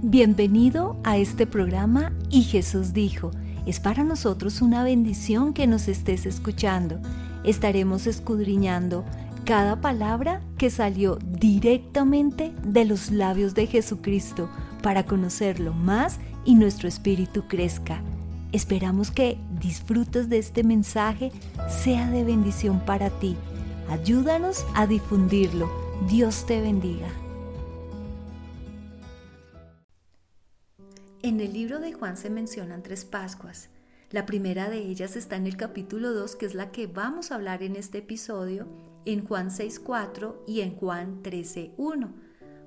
Bienvenido a este programa Y Jesús dijo. Es para nosotros una bendición que nos estés escuchando. Estaremos escudriñando cada palabra que salió directamente de los labios de Jesucristo para conocerlo más y nuestro espíritu crezca. Esperamos que disfrutes de este mensaje, sea de bendición para ti. Ayúdanos a difundirlo. Dios te bendiga. En el libro de Juan se mencionan 3 Pascuas. La primera de ellas está en el capítulo 2, que es la que vamos a hablar en este episodio, en Juan 6:4 y en Juan 13:1.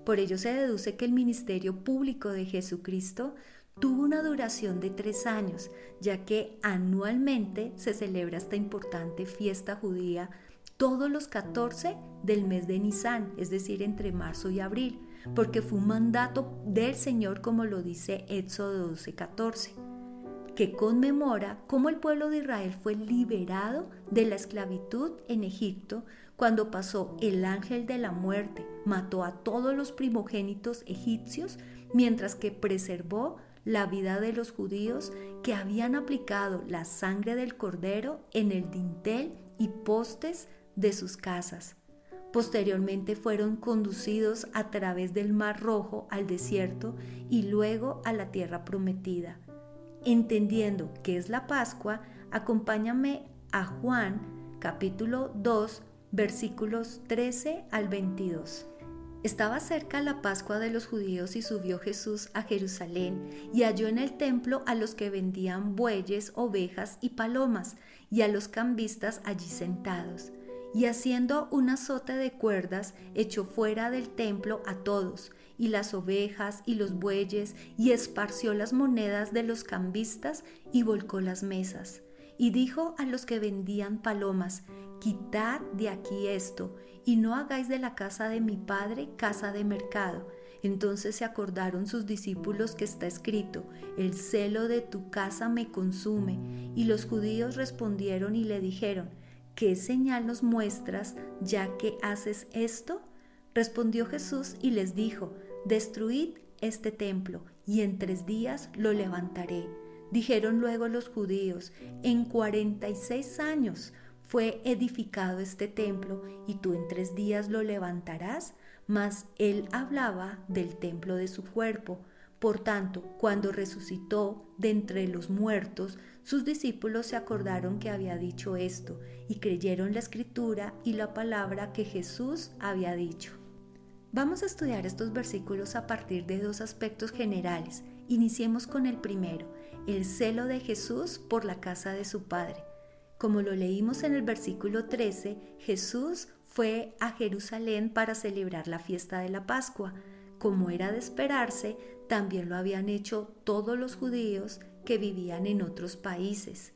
Por ello se deduce que el ministerio público de Jesucristo tuvo una duración de 3 años, ya que anualmente se celebra esta importante fiesta judía todos los 14 del mes de Nisán, es decir, entre marzo y abril, porque fue un mandato del Señor, como lo dice Éxodo 12:14, que conmemora cómo el pueblo de Israel fue liberado de la esclavitud en Egipto cuando pasó el ángel de la muerte, mató a todos los primogénitos egipcios, mientras que preservó la vida de los judíos que habían aplicado la sangre del cordero en el dintel y postes de sus casas. Posteriormente fueron conducidos a través del Mar Rojo al desierto y luego a la tierra prometida. Entendiendo qué es la Pascua, acompáñame a Juan capítulo 2, versículos 13 al 22. Estaba cerca la Pascua de los judíos y subió Jesús a Jerusalén y halló en el templo a los que vendían bueyes, ovejas y palomas y a los cambistas allí sentados. Y haciendo un azote de cuerdas, echó fuera del templo a todos, y las ovejas y los bueyes, y esparció las monedas de los cambistas, y volcó las mesas. Y dijo a los que vendían palomas: quitad de aquí esto, y no hagáis de la casa de mi padre casa de mercado. Entonces se acordaron sus discípulos que está escrito: el celo de tu casa me consume. Y los judíos respondieron y le dijeron: ¿qué señal nos muestras, ya que haces esto? Respondió Jesús y les dijo: destruid este templo, y en 3 días lo levantaré. Dijeron luego los judíos: en 46 años fue edificado este templo, y tú en 3 días lo levantarás. Mas él hablaba del templo de su cuerpo. Por tanto, cuando resucitó de entre los muertos, sus discípulos se acordaron que había dicho esto, y creyeron la escritura y la palabra que Jesús había dicho. Vamos a estudiar estos versículos a partir de 2 aspectos generales. Iniciemos con el primero: el celo de Jesús por la casa de su Padre. Como lo leímos en el versículo 13, Jesús fue a Jerusalén para celebrar la fiesta de la Pascua. Como era de esperarse, también lo habían hecho todos los judíos que vivían en otros países.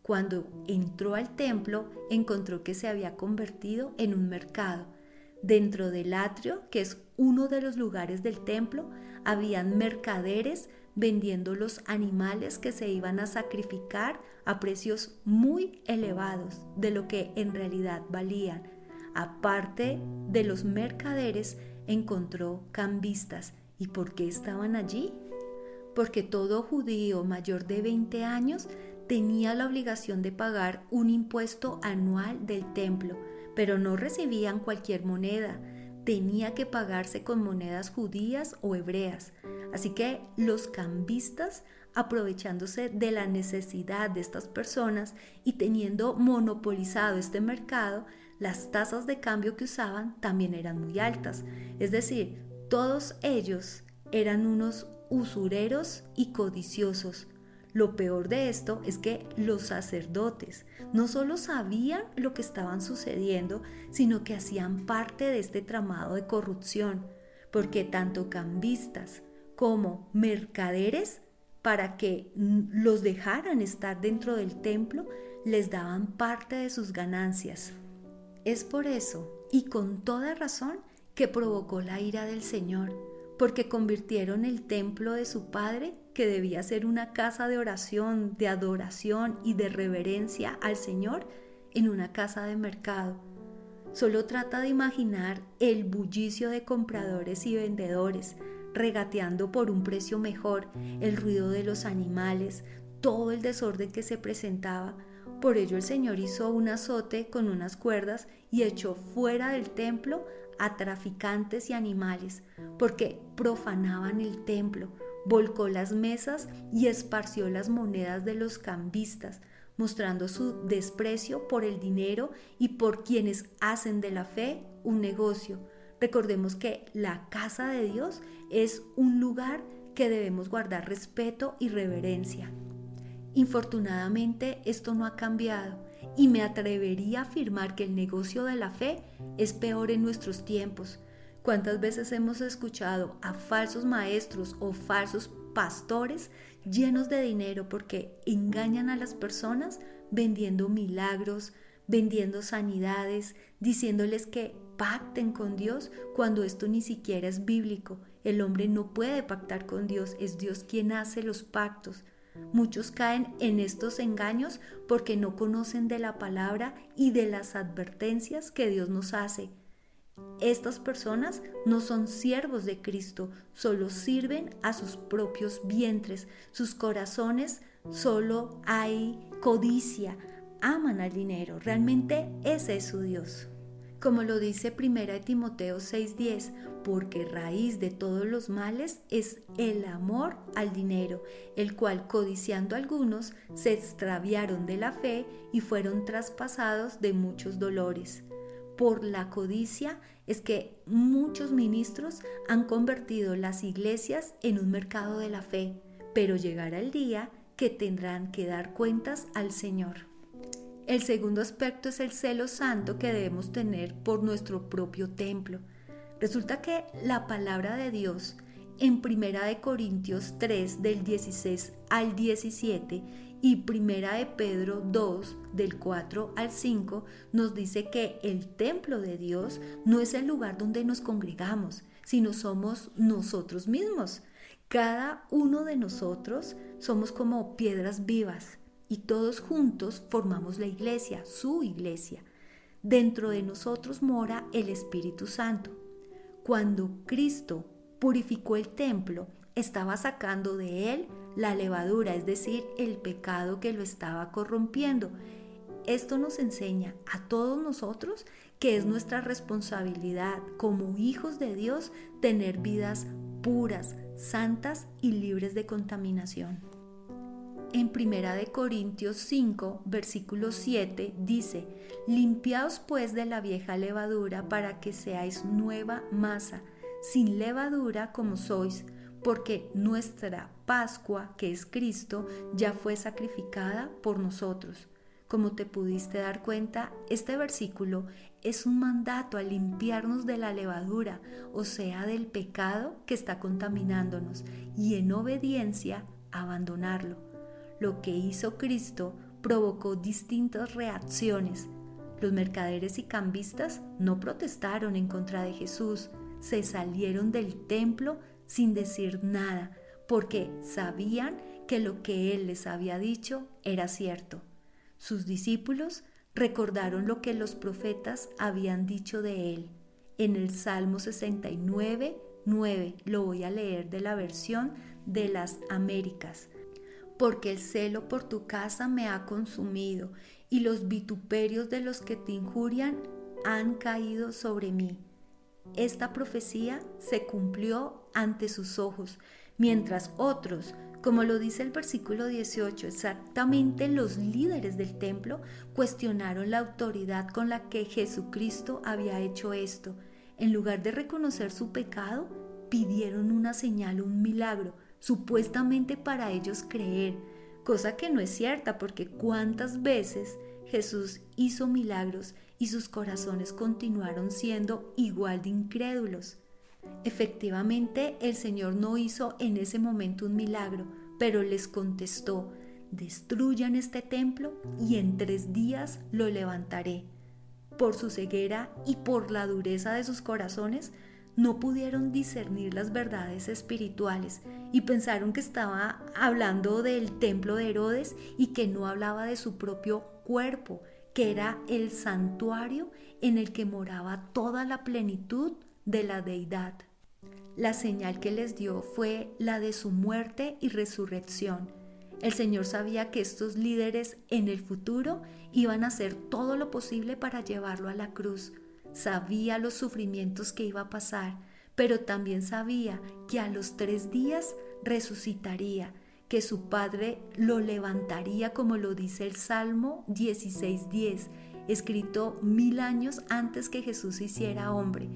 Cuando entró al templo, encontró que se había convertido en un mercado. Dentro del atrio, que es uno de los lugares del templo, habían mercaderes vendiendo los animales que se iban a sacrificar a precios muy elevados de lo que en realidad valían. Aparte de los mercaderes, encontró cambistas. ¿Y por qué estaban allí? Porque todo judío mayor de 20 años tenía la obligación de pagar un impuesto anual del templo, pero no recibían cualquier moneda, tenía que pagarse con monedas judías o hebreas. Así que los cambistas, aprovechándose de la necesidad de estas personas y teniendo monopolizado este mercado, las tasas de cambio que usaban también eran muy altas. Es decir, todos ellos eran unos usureros y codiciosos. Lo peor de esto es que los sacerdotes no solo sabían lo que estaban sucediendo, sino que hacían parte de este tramado de corrupción, porque tanto cambistas como mercaderes, para que los dejaran estar dentro del templo, les daban parte de sus ganancias. Es por eso, y con toda razón, que provocó la ira del Señor, porque convirtieron el templo de su Padre, que debía ser una casa de oración, de adoración y de reverencia al Señor, en una casa de mercado. Solo trata de imaginar el bullicio de compradores y vendedores, regateando por un precio mejor, el ruido de los animales, todo el desorden que se presentaba. Por ello el Señor hizo un azote con unas cuerdas y echó fuera del templo a traficantes y animales, porque profanaban el templo, volcó las mesas y esparció las monedas de los cambistas, mostrando su desprecio por el dinero y por quienes hacen de la fe un negocio. Recordemos que la casa de Dios es un lugar que debemos guardar respeto y reverencia. Infortunadamente, esto no ha cambiado y me atrevería a afirmar que el negocio de la fe es peor en nuestros tiempos. ¿Cuántas veces hemos escuchado a falsos maestros o falsos pastores llenos de dinero porque engañan a las personas vendiendo milagros, vendiendo sanidades, diciéndoles que pacten con Dios cuando esto ni siquiera es bíblico? El hombre no puede pactar con Dios, es Dios quien hace los pactos. Muchos caen en estos engaños porque no conocen de la palabra y de las advertencias que Dios nos hace. Estas personas no son siervos de Cristo, solo sirven a sus propios vientres. Sus corazones solo hay codicia, aman al dinero. Realmente ese es su Dios. Como lo dice 1 Timoteo 6:10, porque raíz de todos los males es el amor al dinero, el cual codiciando algunos se extraviaron de la fe y fueron traspasados de muchos dolores. Por la codicia es que muchos ministros han convertido las iglesias en un mercado de la fe, pero llegará el día que tendrán que dar cuentas al Señor. El segundo aspecto es el celo santo que debemos tener por nuestro propio templo. Resulta que la palabra de Dios en 1 Corintios 3 del 16 al 17 y 1 Pedro 2 del 4 al 5 nos dice que el templo de Dios no es el lugar donde nos congregamos, sino somos nosotros mismos. Cada uno de nosotros somos como piedras vivas y todos juntos formamos la iglesia, su iglesia. Dentro de nosotros mora el Espíritu Santo. Cuando Cristo purificó el templo, estaba sacando de él la levadura, es decir, el pecado que lo estaba corrompiendo. Esto nos enseña a todos nosotros que es nuestra responsabilidad como hijos de Dios tener vidas puras, santas y libres de contaminación. En 1 Corintios 5, versículo 7 dice: limpiaos pues de la vieja levadura para que seáis nueva masa, sin levadura como sois, porque nuestra Pascua, que es Cristo, ya fue sacrificada por nosotros. Como te pudiste dar cuenta, este versículo es un mandato a limpiarnos de la levadura, o sea, del pecado que está contaminándonos, y en obediencia abandonarlo. Lo que hizo Cristo provocó distintas reacciones. Los mercaderes y cambistas no protestaron en contra de Jesús, se salieron del templo sin decir nada, porque sabían que lo que Él les había dicho era cierto. Sus discípulos recordaron lo que los profetas habían dicho de Él. En el Salmo 69:9, lo voy a leer de la versión de las Américas. Porque el celo por tu casa me ha consumido, y los vituperios de los que te injurian han caído sobre mí. Esta profecía se cumplió ante sus ojos, mientras otros, como lo dice el versículo 18, exactamente los líderes del templo, cuestionaron la autoridad con la que Jesucristo había hecho esto. En lugar de reconocer su pecado, pidieron una señal, un milagro, supuestamente para ellos creer, cosa que no es cierta, porque cuántas veces Jesús hizo milagros y sus corazones continuaron siendo igual de incrédulos. Efectivamente, el Señor no hizo en ese momento un milagro, pero les contestó: destruyan este templo y en 3 días lo levantaré. Por su ceguera y por la dureza de sus corazones, no pudieron discernir las verdades espirituales y pensaron que estaba hablando del templo de Herodes y que no hablaba de su propio cuerpo, que era el santuario en el que moraba toda la plenitud de la deidad. La señal que les dio fue la de su muerte y resurrección. El Señor sabía que estos líderes en el futuro iban a hacer todo lo posible para llevarlo a la cruz. Sabía los sufrimientos que iba a pasar, pero también sabía que a los 3 días resucitaría, que su Padre lo levantaría, como lo dice el Salmo 16:10, escrito 1000 años antes que Jesús se hiciera hombre.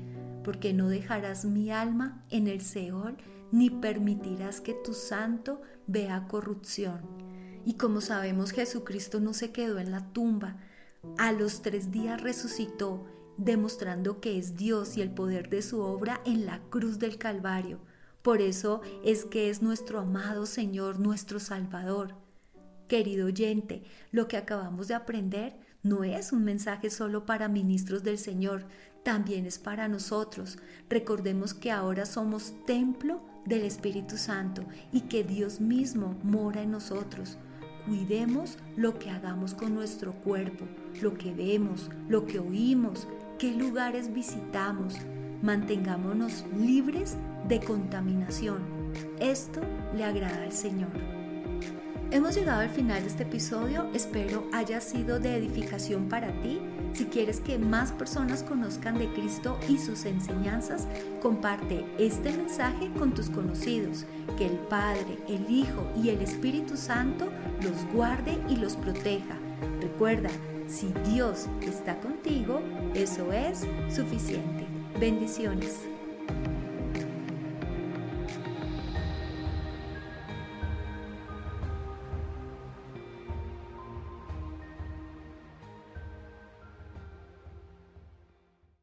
Porque no dejarás mi alma en el Seol, ni permitirás que tu santo vea corrupción. Y como sabemos, Jesucristo no se quedó en la tumba. A los 3 días resucitó, demostrando que es Dios y el poder de su obra en la cruz del Calvario. Por eso es que es nuestro amado Señor, nuestro Salvador. Querido oyente, lo que acabamos de aprender no es un mensaje solo para ministros del Señor, también es para nosotros. Recordemos que ahora somos templo del Espíritu Santo y que Dios mismo mora en nosotros. Cuidemos lo que hagamos con nuestro cuerpo, lo que vemos, lo que oímos, qué lugares visitamos. Mantengámonos libres de contaminación. Esto le agrada al Señor. Hemos llegado al final de este episodio, espero haya sido de edificación para ti. Si quieres que más personas conozcan de Cristo y sus enseñanzas, comparte este mensaje con tus conocidos. Que el Padre, el Hijo y el Espíritu Santo los guarde y los proteja. Recuerda, si Dios está contigo, eso es suficiente. Bendiciones.